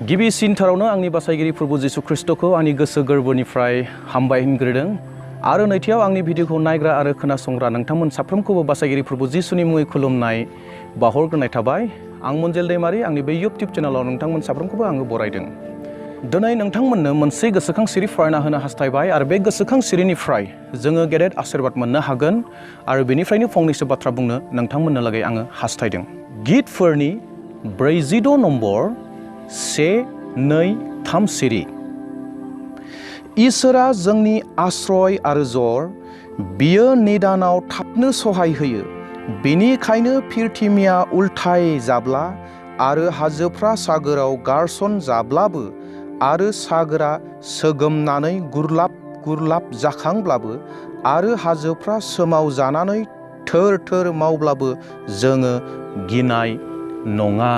गिबिसिनथारावनो आंनि बासायगिरि प्रभु जिसु ख्रिस्टखौ आंनि गोसो गोरबोनिफ्राय हामबाय होनग्रोदों आरो नैथियाव आंनि भिडिअखौ नायग्रा आरो खोनासंग्रा नोंथांमोन साफ्रोमखौबो बासायगिरि प्रभु जिसुनि मुङै खुलुमनाय बावहरग्रोनाय थाबाय। आं मन्जेल दैमारि आंनि बे इउटिउब चेनेलाव नोंथांमोन साफ्रोमखौबो आङो बरायदों। दिनै नोंथांमोननो मोनसे गोसोखां सिरि फरायना होनो हास्थायबाय आरो बे गोसोखां सिरिनिफ्राय जोङो गेदेर आशीर्बाद मोननो हागोन आरो बेनिफ्रायनो फंनैसो बाथ्रा बुंनो नोंथांमोननो लागै आङो हास्थायदों। गितफोरनि 46 नम्बर 1, 2, 3 सिरि। इसोरा जोंनि आश्रय आरो जर, बियो निदानाव थाबनो सहाय होयो। बेनिखायनो फिरथिमिया उल्थाय जाब्ला आरो हाजोफ्रा सागोराव गारसन जाब्लाबो आरो सागोरा सोगोमनानै गुरलाब गुरलाब जाखांब्लाबो आरो हाजोफ्रा सोमाव जानानै थोर थोर मावब्लाबो जोङो गिनाय नङा।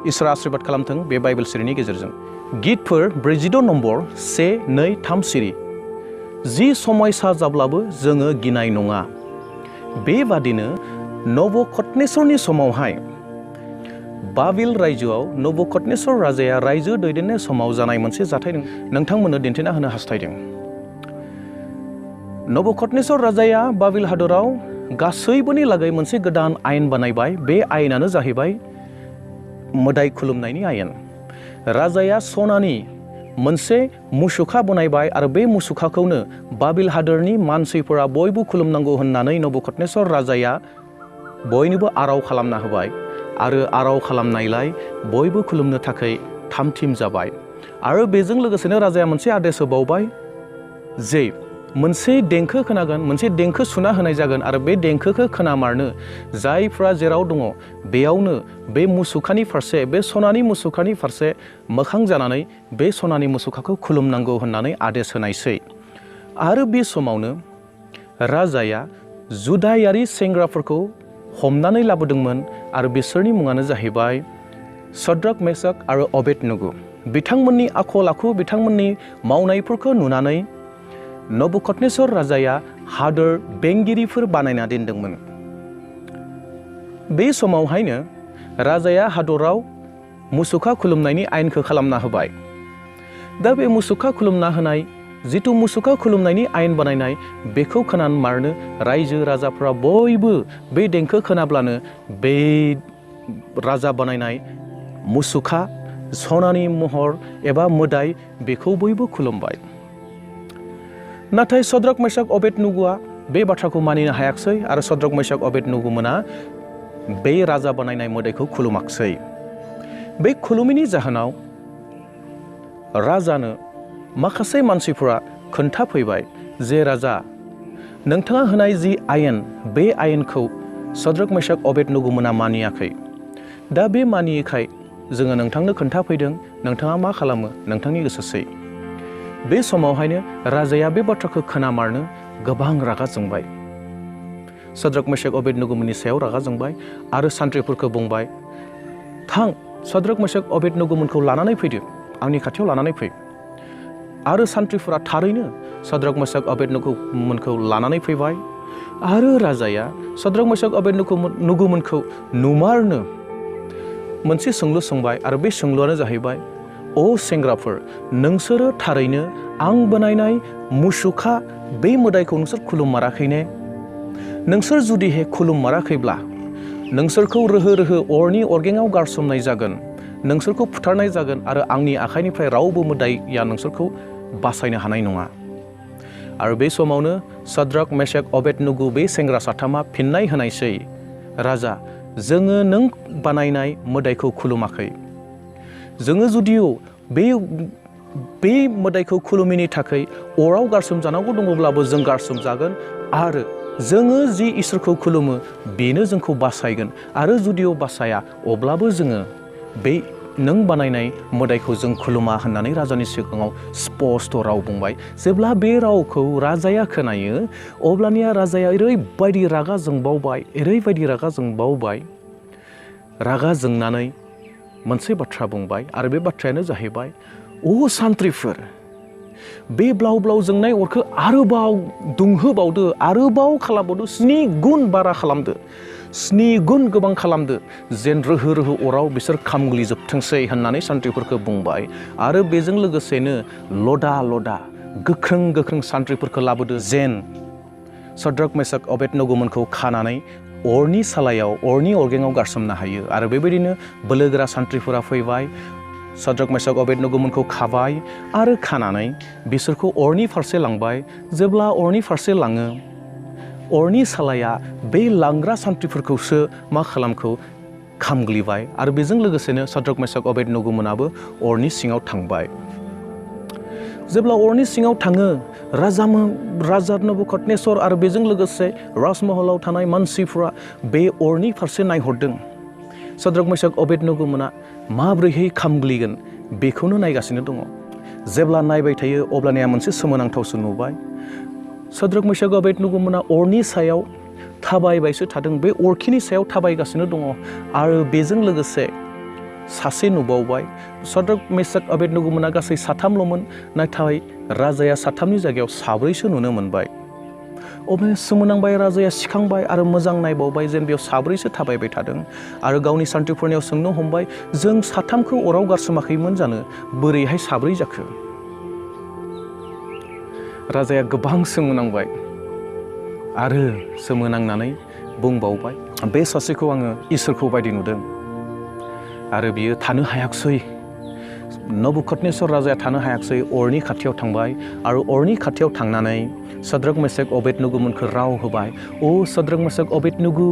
इसोरा आशीर्बाद खालामथों बे बाइबेल सिरिनि गेजेरजों। गितफोर 46 नम्बर 1, 2, 3 सिरि। जि समयसा जाब्लाबो जोङो गिनाय नङा। बेबादिनो नबुखदनेस्वरनि समावहाय बाबिल रायजोआव नबुखदनेस्वर राजाया रायजो दैदेननाय समाव जानाय मोनसे जाथाय नोंथांमोननो दिन्थिना होनो हास्थायदों। नबुखदनेस्वर राजाया बाबिल हादराव गासैबोनि लागै मोनसे गोदान आयेन बानायबाय। बे आयेनानो जाहैबाय मोदाय खुलुमनायनि आयेन। राजाया सनानि मोनसे मुसुखा बनायबाय आरो बे मुसुखाखौनो बाबिल हादरनि मानसिफोरा बयबो खुलुमनांगौ होननानै नबुखदनेस्वर राजाया बयनोबो आराव खालामना होबाय आरो आराव खालामनायलाय बयबो खुलुमनो थाखाय थामथिम जाबाय। आरो बेजों लोगोसेनो राजाया मोनसे आदेश होबावबाय जे मोनसे देंखो खोनागोन, मोनसे देंखो सुना होनाय जागोन आरो बे देंखोखौ खोनामारनो जायफ्रा जेराव दङ बेयावनो बे मुसुखानि फारसे, बे सनानि मुसुखानि फारसे मोखां जानानै बे सनानि मुसुखाखौ खुलुमनांगौ होननानै आदेश होनायसै। आरो बे समावनो राजाया जुदायारि सेंग्राफोरखौ हमनानै लाबोदोंमोन आरो बिसोरनि मुङानो जाहैबाय सद्रक, मेसक आरो अबेदनगो। बिथांमोननि आखल आखु, बिथांमोननि मावनायफोरखौ नुनानै नबुखदनेस्वर राजाया हादोर बेंगिरिफोर बानायना दोनदोंमोन। बे समावहायनो राजाया हादराव मुसुखा खुलुमनायनि आयेनखौ खालामना होबाय। दा बे मुसुखा खुलुमना होनाय, जिथु मुसुखा खुलुमनायनि आयेन बानायनाय, बेखौ खोनामारनो रायजो राजाफ्रा बयबो बे देंखो खोनाब्लानो बे राजा बानायनाय मुसुखा, सनानि महर एबा मोदाय, बेखौ बयबो खुलुमबाय। नाथाय सद्रक, मेसक, अबेदनगोआ बे बाथ्राखौ मानिनो हायाखिसै आरो सद्रक, मेसक, अबेदनगो मोना बे राजा बानायनाय मोदायखौ खुलुमाखिसै। बे खुलुमैनि जाहोनाव राजानो माखासे मानसिफोरा खोन्थाफैबाय जे राजा, नोंथाङा होनाय जि आयेन, बे आयेनखौ सद्रक, मेसक, अबेदनगो मोना मानियाखै। दा बे मानियैखाय जोङो नोंथांनो खोन्थाफैदों, नोंथाङा मा खालामो नोंथांनि गोसोसै। बे समावहायनो राजाया बे बाथ्राखौ खोनामारनो गोबां रागा जोंबाय। सद्रक, मेसक, अबेदनगोनि सायाव रागा जोंबाय आरो सान्थ्रिफोरखौ बुंबाय, थां सद्रक, मेसक, अबेदनगोखौ लानानै फैदो, आंनि खाथियाव लानानै फै। आरो सान्थ्रिफोरा थारैनो सद्रक, मेसक, अबेदनगोखौ लानानै फैबाय आरो राजाया सद्रक, मेसक, अबेदनगोखौ नुमारनो मोनसे सोंलु सोंबाय आरो बे सोंलुआनो जाहैबाय, अ सेंग्राफोर, नोंसोरो थारैनो आं बानायनाय मुसुखा बे मोदायखौ नोंसोर खुलुममाराखै ने? नोंसोर जुदिहे खुलुममाराखैब्ला नोंसोरखौ रोहो रोहो अरनि अरगेङाव गारसोमनाय जागोन, नोंसोरखौ फुथारनाय जागोन आरो आंनि आखाइनिफ्राय रावबो मोदाया नोंसोरखौ बासायनो हानाय नङा। आरो बे समावनो सद्रक, मेसक, अबेदनगो बे सेंग्रा साथामा फिननाय होनायसै, राजा, जोङो नों बानायनाय मोदायखौ खुलुमाखै। जोङो जुदियो बे मोदायखौ खुलुमैनि थाखाय अराव गारसोम जानांगौ दङब्लाबो जों गारसोम जागोन आरो जोङो जि इसोरखौ खुलुमो बेनो जोंखौ बासायगोन आरो जुदियो बासाया अब्लाबो जोङो बे नों बानायनाय मोदायखौ जों खुलुमा होननानै राजानि सिगाङाव स्पष्ट राव बुंबाय। जेब्ला बे रावखौ राजाया खोनायो अब्लानिया राजाया ओरैबायदि रागा जोंबावबाय, ओरैबायदि रागा जोंबावबाय, रागा जोंनानै मोनसे बाथ्रा बुंबाय आरो बे बाथ्रायानो जाहैबाय, अ सान्थ्रिफोर, बे ब्लाव ब्लाव जोंनाय अरखौ आरोबाव दुंहोबावदो, आरोबाव खालामबावदो, 7 गुन बारा खालामदो। स्नि गुन गोबां खालामदो जेन रोहो रोहो अराव बिसोर खामग्लिजोबथोंसै होननानै सान्थ्रिफोरखौ बुंबाय आरो बेजों लोगोसेनो लदा लदा गोख्रों गोख्रों सान्थ्रिफोरखौ लाबोदो जेन सद्रक मेसक अबेदनगोमोनखौ खानानै अरनि सालायाव अरनि अरगेङाव गारसोमनो हायो आरो बेबायदिनो बोलोगोरा सान्थ्रिफोरा फैबाय सद्रक मेसक अबेदनगोमोनखौ खाबाय आरो खानानै बिसोरखौ अरनि फारसे लांबाय जेब्ला अरनि फारसे लाङो अरनि सालाया बे लांग्रा सान्थ्रिफोरखौसो मा खालामखौ खामग्लिबाय आरो बेजों लोगोसेनो सद्रक मेसक अबेदनगोमोनाबो अरनि सिङाव थांबाय जेब्ला अरनि सिङाव थाङो राजा नबुकदनेस्वर आरो बेजों लोगोसे राजमहलाव थानाय मानसिफ्रा बे अरनि फारसे नायहरदों सद्रक मेसक अबेदनगोमोना माब्रैहाय खामग्लिगोन बेखौनो नायगासिनो दङ जेब्ला नायबाय थायो अब्लानिया मोनसे सोमोनांथावसो नुबाय सद्रक मेसक अबेदनगोमोना अरनि सायाव थाबायबायसो थादों बे अरखिनि सायाव थाबायगासिनो दङ आरो बेजों लोगोसे सासे नुबावबाय सद्रक मेसक अबेदनगोमोना गासै साथामल'मोन नाथाय राजाया साथामनि जायगायाव साब्रैसो नुनो मोनबाय अब्ला सोमोनांबाय राजाया सिखांबाय आरो मोजां नायबावबाय जेन बेयाव साब्रैसो थाबायबाय थादों आरो गावनि सान्थ्रिफोरनियाव सोंनो हमबाय जों साथामखौ अराव गारसोमाखैमोन जानो बोरैहाय साब्रै जाखो राजाया गोबां सोमोनांबाय आरो सोमोनांनानै बुंबावबाय बे सासेखौ आङो इसोरखौ बायदि नुदों आरो बियो थानो हायाखसै नबुकदनेस्वर राजाया थानो हायाखसै अरनि खाथियाव थांबाय आरो अरनि खाथियाव थांनानै सद्रक मेसक अबेदनगोमोनखौ राव होबाय ओ सद्रक मेसक अबेदनगो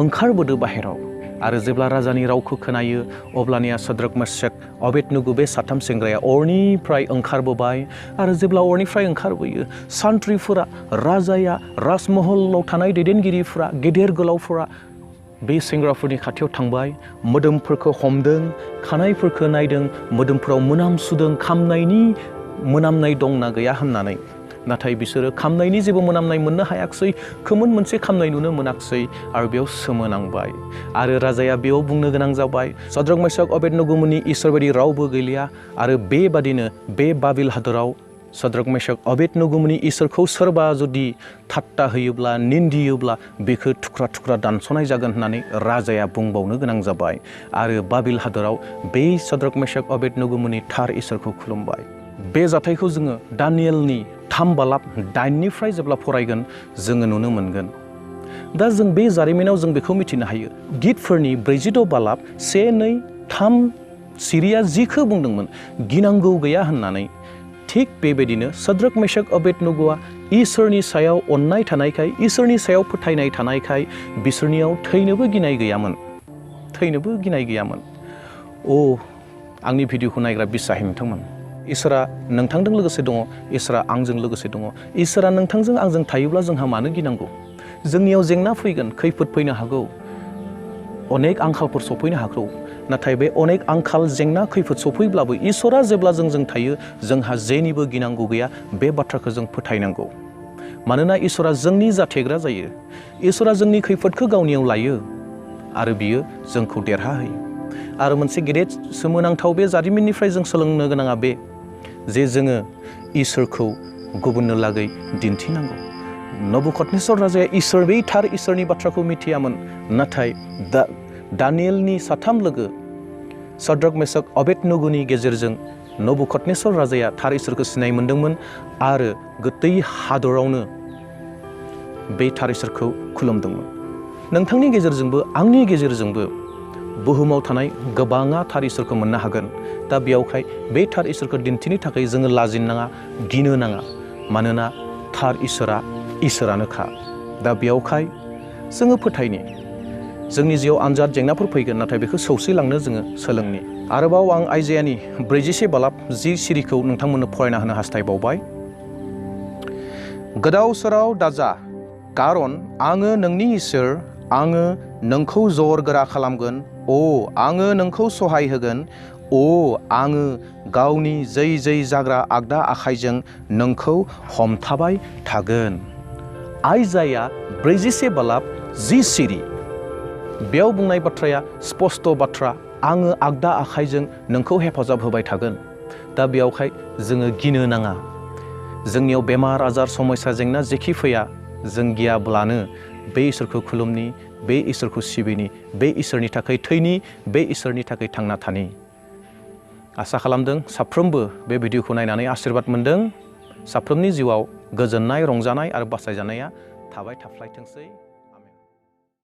ओंखारबोदो बाहेराव आरो जेब्ला राजानि रावखौ खोनायो अब्लानिया सद्रक मेसक अबेदनगो बे साथाम सेंग्राया अरनिफ्राय ओंखारबोबाय आरो जेब्ला अरनिफ्राय ओंखारबोयो सान्थ्रिफोरा राजाया राजमहलाव थानाय दैदेनगिरिफोरा गेदेर गोलावफोरा बे सेंग्राफोरनि खाथियाव थांबाय मोदोमफोरखौ हमदों खानायफोरखौ नायदों मोदोमफोराव मोनामसुदों खामनायनि मोनामनाय दंना गैया होननानै नाथाय बिसोरो खामनायनि जेबो मोनामनाय मोननो हायाखसै खोमोन मोनसे खामनाय नुनो मोनाखसै आरो बेयाव सोमोनांबाय आरो राजाया बेयाव बुंनो गोनां जाबाय सद्रक मेसक अबेदनगोमोननि इसोर बायदि रावबो गैलिया आरो बेबादिनो बे बाबिल हादराव सद्रक मेसक अबेदनगोमोननि इसोरखौ सोरबा जुदि ठाट्टा होयोब्ला निन्दियोब्ला बेखौ थुख्रा थुख्रा दानस'नाय जागोन होननानै राजाया बुंबावनो गोनां जाबाय आरो बाबिल हादराव बे सद्रक मेसक अबेदनगोमोननि थार इसोरखौ खुलुमबाय बे जाथायखौ जोङो दानियेलनि 3:9 जेब्ला फरायगोन जोङो नुनो मोनगोन दा जों बे जारिमिनाव जों बेखौ मिथिनो हायो गितफोरनि 46:1-2-3 सिरिया जिखौ बुंदोंमोन गिनांगौ गैया होननानै थिग बेबायदिनो सद्रक मेसक अबेदनगोआ इसोरनि सायाव अननाय थानायखाय इसोरनि सायाव फोथायनाय थानायखाय बिसोरनियाव थैनोबो गिनाय गैयामोन आंनि भिडिअखौ नायग्रा बिसाहि नोंथांमोन इसोरा नोंथांजों लोगोसे दङ इसोरा आंजों लोगोसे दङ इसोरा नोंथांजों आंजों थायोब्ला जोंहा मानो गिनांगौ जोंनियाव जेंना फैगोन खैफोद फैनो हागौ अनेक आंखालफोर सफैनो हागौ नाथाय बे अनेक आंखाल जेंना खैफोद सफैब्लाबो इसोरा जेब्ला जोंजों थायो जोंहा जेनिबो गिनांगौ गैया बे बाथ्राखौ जों फोथायनांगौ मानोना इसोरा जोंनि जाथेग्रा जायो इसोरा जोंनि खैफोदखौ गावनियाव लायो आरो बियो जोंखौ देरहाहोयो आरो मोनसे गेदेर सोमोनांथाव बे जारिमिननिफ्राय जों सोलोंनो गोनाङा बे जे जोङो इसोरखौ गुबुननो लागै दिन्थिनांगौ नबुकदनेस्वर राजाया इसोर बै थार इसोरनि बाथ्राखौ मिथियामोन नाथाय दानियेलनि साथाम लोगो सद्रक मेसक अबेदनगोनि गेजेरजों नबुकदनेस्वर राजाया थार इसोरखौ सिनाय मोन्दोंमोन आरो गोदै हादरावनो बे थार इसोरखौ खुलुमदोंमोन नोंथांनि गेजेरजोंबो आंनि गेजेरजोंबो बुहुमाव थानाय गोबाङा थार इसोरखौ मोननो हागोन दा बेयावहाय बे थार इसोरखौ दिन्थिनो थाखाय जोङो लाजिनो नाङा गिनो नाङा मानोना थार इसोरानोखा दा बेयावहाय जोङो फोथायनि जोंनि जिउआव आनजाद जेंनाफोर फैगोन नाथाय बेखौ सौसिलांनो जोङो सोलोंनि आरोबाव आं आइजायानि 47:10 सिरिखौ नोंथांमोननो फरायना होनो हास्थायबावबाय गोदाव सोराव दाजा कारन आङो नोंनि इसोर आङो नोंखौ जर गोरा खालामगोन आङो नोंखौ सहाय होगोन आङो गावनि जै जाग्रा आगदा आखाइजों नोंखौ हमथाबाय थागोन आइजाया 47:10 सिरि बेयाव बुंनाय बाथ्राया स्पष्ट बाथ्रा आङो आगदा आखाइजों नोंखौ हेफाजाब होबाय थागोन दा बेयावहाय जोङो गिनो नाङा जोंनियाव बेमार आजार समस्या जेंना जेखि फैया जों गियाब्लानो बे इसोरखौ खुलुमनि बे इसोरखौ सिबिनि, बे इसोरनि थाखाय थैनि, बे इसोरनि थाखाय थांना थानि। आसा खालामदों साफ्रोमबो बे भिडिअखौ नायनानै आशीर्बाद मोन्दों। साफ्रोमनि जिउआव गोजोननाय, रंजानाय आरो बासायजानाया थाबाय थाफ्लायथोंसै।